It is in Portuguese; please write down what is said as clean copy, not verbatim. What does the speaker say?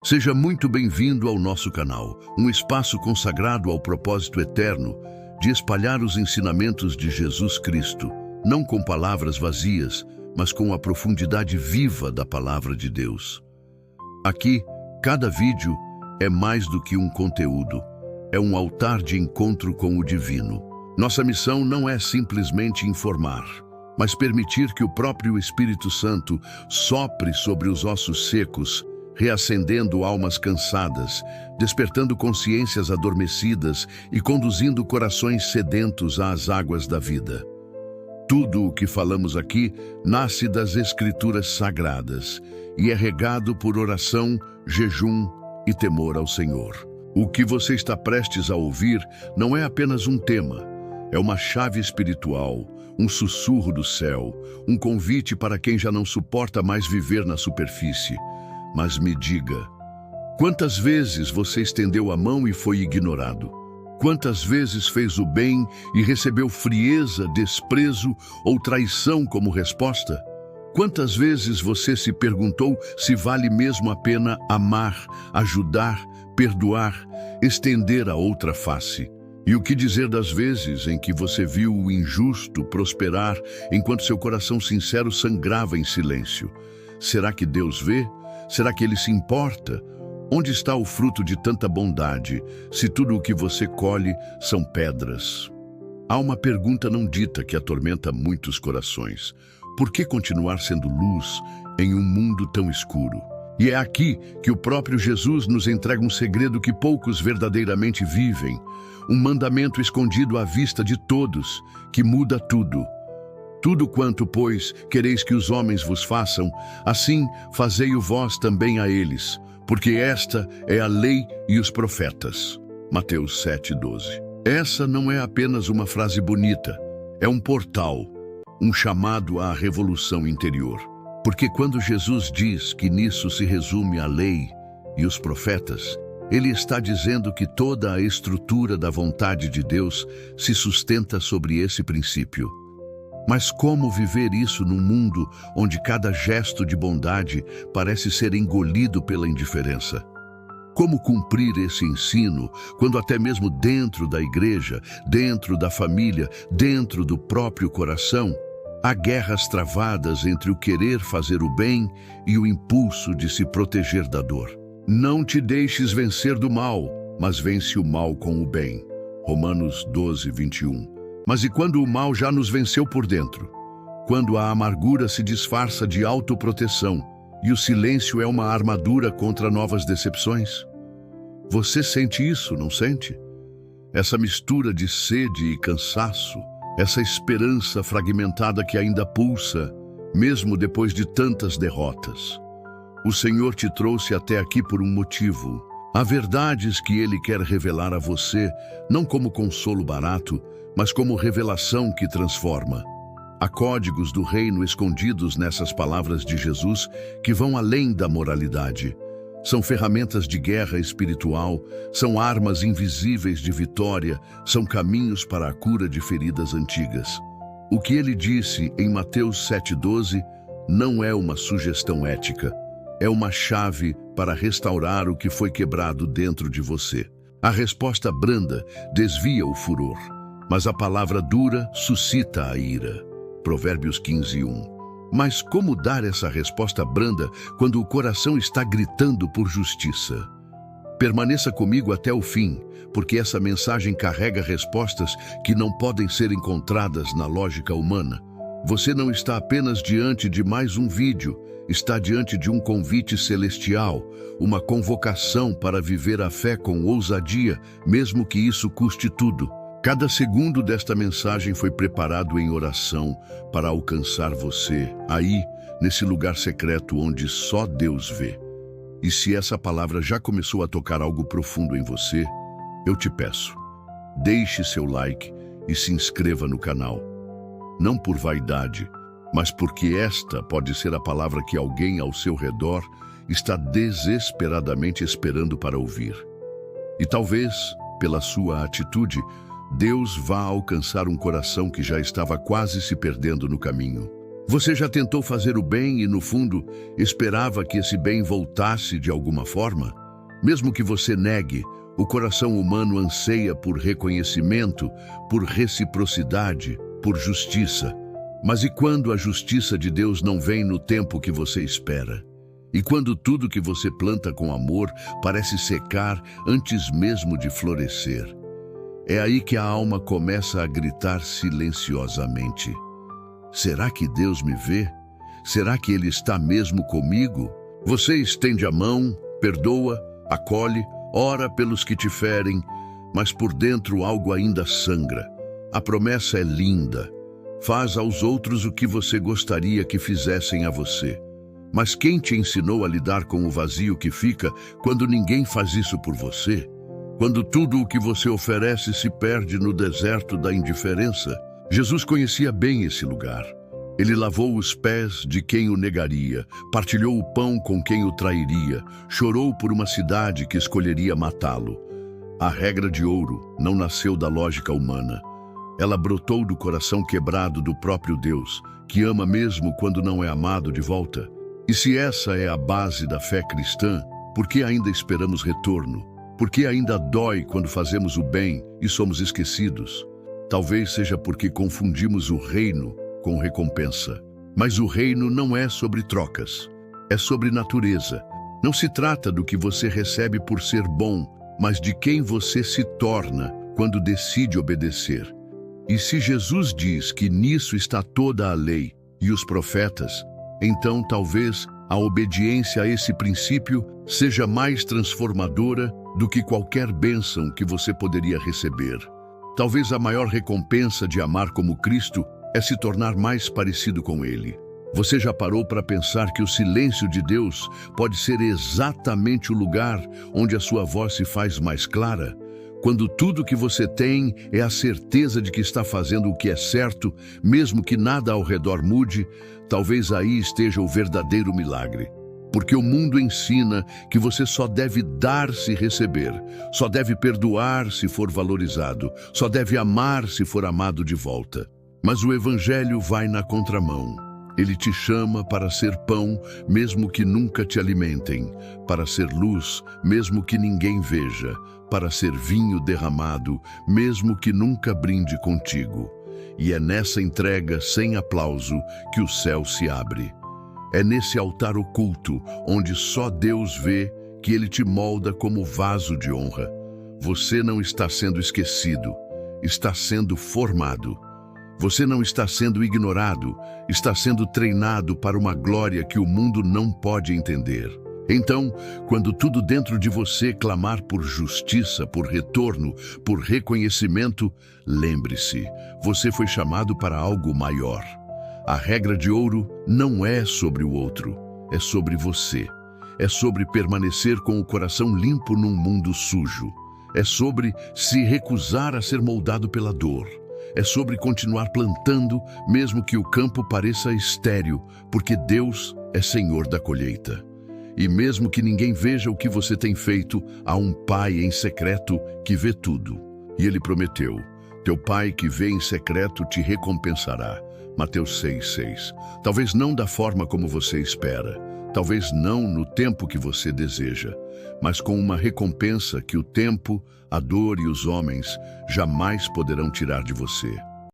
Seja muito bem-vindo ao nosso canal, um espaço consagrado ao propósito eterno de espalhar os ensinamentos de Jesus Cristo, não com palavras vazias, mas com a profundidade viva da palavra de Deus. Aqui, cada vídeo é mais do que um conteúdo, é um altar de encontro com o divino. Nossa missão não é simplesmente informar, mas permitir que o próprio Espírito Santo sopre sobre os ossos secos, reacendendo almas cansadas, despertando consciências adormecidas e conduzindo corações sedentos às águas da vida. Tudo o que falamos aqui nasce das Escrituras Sagradas e é regado por oração, jejum e temor ao Senhor. O que você está prestes a ouvir não é apenas um tema, é uma chave espiritual, um sussurro do céu, um convite para quem já não suporta mais viver na superfície. Mas me diga, quantas vezes você estendeu a mão e foi ignorado? Quantas vezes fez o bem e recebeu frieza, desprezo ou traição como resposta? Quantas vezes você se perguntou se vale mesmo a pena amar, ajudar, perdoar, estender a outra face? E o que dizer das vezes em que você viu o injusto prosperar enquanto seu coração sincero sangrava em silêncio? Será que Deus vê? Será que Ele se importa? Onde está o fruto de tanta bondade, se tudo o que você colhe são pedras? Há uma pergunta não dita que atormenta muitos corações. Por que continuar sendo luz em um mundo tão escuro? E é aqui que o próprio Jesus nos entrega um segredo que poucos verdadeiramente vivem, um mandamento escondido à vista de todos, que muda tudo. Tudo quanto, pois, quereis que os homens vos façam, assim fazei-o vós também a eles, porque esta é a lei e os profetas. Mateus 7:12. Essa não é apenas uma frase bonita, é um portal, um chamado à revolução interior. Porque quando Jesus diz que nisso se resume a lei e os profetas, ele está dizendo que toda a estrutura da vontade de Deus se sustenta sobre esse princípio. Mas como viver isso num mundo onde cada gesto de bondade parece ser engolido pela indiferença? Como cumprir esse ensino quando até mesmo dentro da igreja, dentro da família, dentro do próprio coração, há guerras travadas entre o querer fazer o bem e o impulso de se proteger da dor? Não te deixes vencer do mal, mas vence o mal com o bem. Romanos 12:21. Mas e quando o mal já nos venceu por dentro? Quando a amargura se disfarça de autoproteção e o silêncio é uma armadura contra novas decepções? Você sente isso, não sente? Essa mistura de sede e cansaço, essa esperança fragmentada que ainda pulsa, mesmo depois de tantas derrotas. O Senhor te trouxe até aqui por um motivo. Há verdades que Ele quer revelar a você, não como consolo barato, mas como revelação que transforma. Há códigos do reino escondidos nessas palavras de Jesus que vão além da moralidade. São ferramentas de guerra espiritual, são armas invisíveis de vitória, são caminhos para a cura de feridas antigas. O que ele disse em Mateus 7:12 não é uma sugestão ética, é uma chave para restaurar o que foi quebrado dentro de você. A resposta branda desvia o furor, mas a palavra dura suscita a ira. Provérbios 15:1. Mas como dar essa resposta branda quando o coração está gritando por justiça? Permaneça comigo até o fim, porque essa mensagem carrega respostas que não podem ser encontradas na lógica humana. Você não está apenas diante de mais um vídeo, está diante de um convite celestial, uma convocação para viver a fé com ousadia, mesmo que isso custe tudo. Cada segundo desta mensagem foi preparado em oração para alcançar você, aí, nesse lugar secreto onde só Deus vê. E se essa palavra já começou a tocar algo profundo em você, eu te peço, deixe seu like e se inscreva no canal. Não por vaidade, mas porque esta pode ser a palavra que alguém ao seu redor está desesperadamente esperando para ouvir. E talvez, pela sua atitude, Deus vá alcançar um coração que já estava quase se perdendo no caminho. Você já tentou fazer o bem e, no fundo, esperava que esse bem voltasse de alguma forma? Mesmo que você negue, o coração humano anseia por reconhecimento, por reciprocidade, por justiça. Mas e quando a justiça de Deus não vem no tempo que você espera? E quando tudo que você planta com amor parece secar antes mesmo de florescer? É aí que a alma começa a gritar silenciosamente: será que Deus me vê? Será que Ele está mesmo comigo? Você estende a mão, perdoa, acolhe, ora pelos que te ferem, mas por dentro algo ainda sangra. A promessa é linda. Faz aos outros o que você gostaria que fizessem a você. Mas quem te ensinou a lidar com o vazio que fica quando ninguém faz isso por você? Quando tudo o que você oferece se perde no deserto da indiferença? Jesus conhecia bem esse lugar. Ele lavou os pés de quem o negaria, partilhou o pão com quem o trairia, chorou por uma cidade que escolheria matá-lo. A regra de ouro não nasceu da lógica humana. Ela brotou do coração quebrado do próprio Deus, que ama mesmo quando não é amado de volta. E se essa é a base da fé cristã, por que ainda esperamos retorno? Por que ainda dói quando fazemos o bem e somos esquecidos? Talvez seja porque confundimos o reino com recompensa. Mas o reino não é sobre trocas, é sobre natureza. Não se trata do que você recebe por ser bom, mas de quem você se torna quando decide obedecer. E se Jesus diz que nisso está toda a lei e os profetas, então talvez a obediência a esse princípio seja mais transformadora do que qualquer bênção que você poderia receber. Talvez a maior recompensa de amar como Cristo é se tornar mais parecido com Ele. Você já parou para pensar que o silêncio de Deus pode ser exatamente o lugar onde a sua voz se faz mais clara? Quando tudo que você tem é a certeza de que está fazendo o que é certo, mesmo que nada ao redor mude, talvez aí esteja o verdadeiro milagre. Porque o mundo ensina que você só deve dar se receber, só deve perdoar se for valorizado, só deve amar se for amado de volta. Mas o Evangelho vai na contramão. Ele te chama para ser pão, mesmo que nunca te alimentem, para ser luz, mesmo que ninguém veja, para ser vinho derramado, mesmo que nunca brinde contigo. E é nessa entrega sem aplauso que o céu se abre. É nesse altar oculto, onde só Deus vê, que Ele te molda como vaso de honra. Você não está sendo esquecido, está sendo formado. Você não está sendo ignorado, está sendo treinado para uma glória que o mundo não pode entender. Então, quando tudo dentro de você clamar por justiça, por retorno, por reconhecimento, lembre-se, você foi chamado para algo maior. A regra de ouro não é sobre o outro, é sobre você. É sobre permanecer com o coração limpo num mundo sujo. É sobre se recusar a ser moldado pela dor. É sobre continuar plantando, mesmo que o campo pareça estéril, porque Deus é Senhor da colheita. E mesmo que ninguém veja o que você tem feito, há um Pai em secreto que vê tudo. E Ele prometeu: teu Pai que vê em secreto te recompensará. Mateus 6,6. Talvez não da forma como você espera, talvez não no tempo que você deseja, mas com uma recompensa que o tempo, a dor e os homens jamais poderão tirar de você.